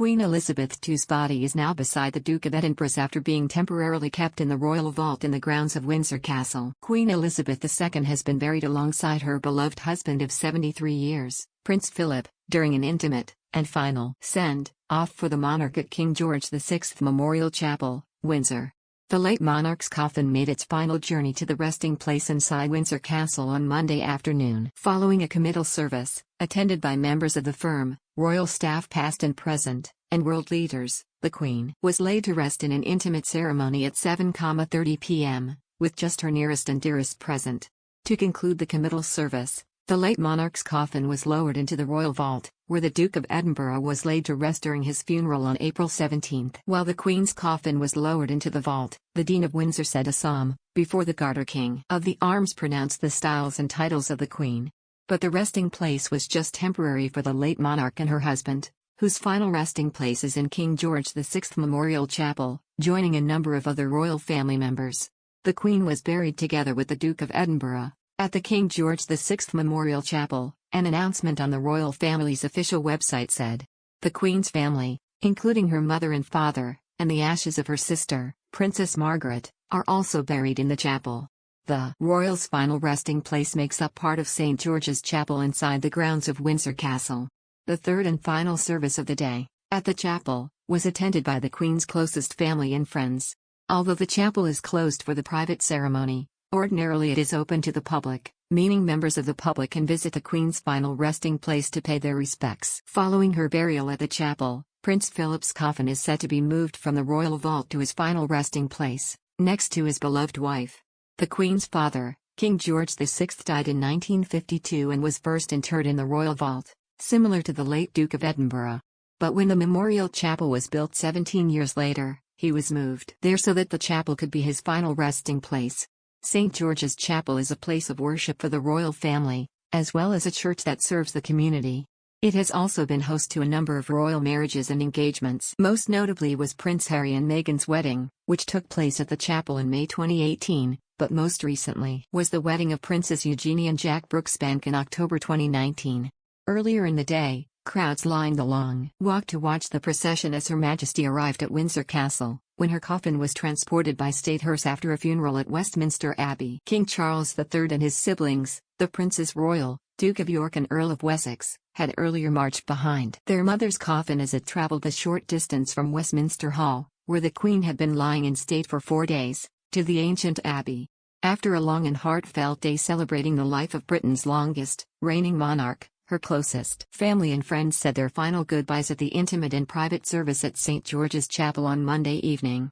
Queen Elizabeth II's body is now beside the Duke of Edinburgh's after being temporarily kept in the royal vault in the grounds of Windsor Castle. Queen Elizabeth II has been buried alongside her beloved husband of 73 years, Prince Philip, during an intimate and final send-off for the monarch at King George VI Memorial Chapel, Windsor. The late monarch's coffin made its final journey to the resting place inside Windsor Castle on Monday afternoon. Following a committal service, attended by members of the firm, royal staff past and present, and world leaders, the Queen was laid to rest in an intimate ceremony at 7:30 p.m., with just her nearest and dearest present. To conclude the committal service, the late monarch's coffin was lowered into the royal vault, where the Duke of Edinburgh was laid to rest during his funeral on April 17. While the Queen's coffin was lowered into the vault, the Dean of Windsor said a psalm before the Garter King of the Arms pronounced the styles and titles of the Queen. But the resting place was just temporary for the late monarch and her husband, whose final resting place is in King George VI Memorial Chapel, joining a number of other royal family members. The Queen was buried together with the Duke of Edinburgh at the King George VI Memorial Chapel, an announcement on the royal family's official website said. The Queen's family, including her mother and father, and the ashes of her sister, Princess Margaret, are also buried in the chapel. The royals' final resting place makes up part of St. George's Chapel inside the grounds of Windsor Castle. The third and final service of the day, at the chapel, was attended by the Queen's closest family and friends. Although the chapel is closed for the private ceremony, ordinarily it is open to the public, meaning members of the public can visit the Queen's final resting place to pay their respects. Following her burial at the chapel, Prince Philip's coffin is set to be moved from the royal vault to his final resting place, next to his beloved wife. The Queen's father, King George VI, died in 1952 and was first interred in the royal vault, similar to the late Duke of Edinburgh. But when the memorial chapel was built 17 years later, he was moved there so that the chapel could be his final resting place. St. George's Chapel is a place of worship for the royal family, as well as a church that serves the community. It has also been host to a number of royal marriages and engagements. Most notably was Prince Harry and Meghan's wedding, which took place at the chapel in May 2018, but most recently was the wedding of Princess Eugenie and Jack Brooksbank in October 2019. Earlier in the day, crowds lined the long walk to watch the procession as Her Majesty arrived at Windsor Castle, when her coffin was transported by state hearse after a funeral at Westminster Abbey. King Charles III and his siblings, the Princes Royal, Duke of York and Earl of Wessex, had earlier marched behind their mother's coffin as it travelled a short distance from Westminster Hall, where the Queen had been lying in state for 4 days, to the ancient abbey. After a long and heartfelt day celebrating the life of Britain's longest reigning monarch, her closest family and friends said their final goodbyes at the intimate and private service at St. George's Chapel on Monday evening.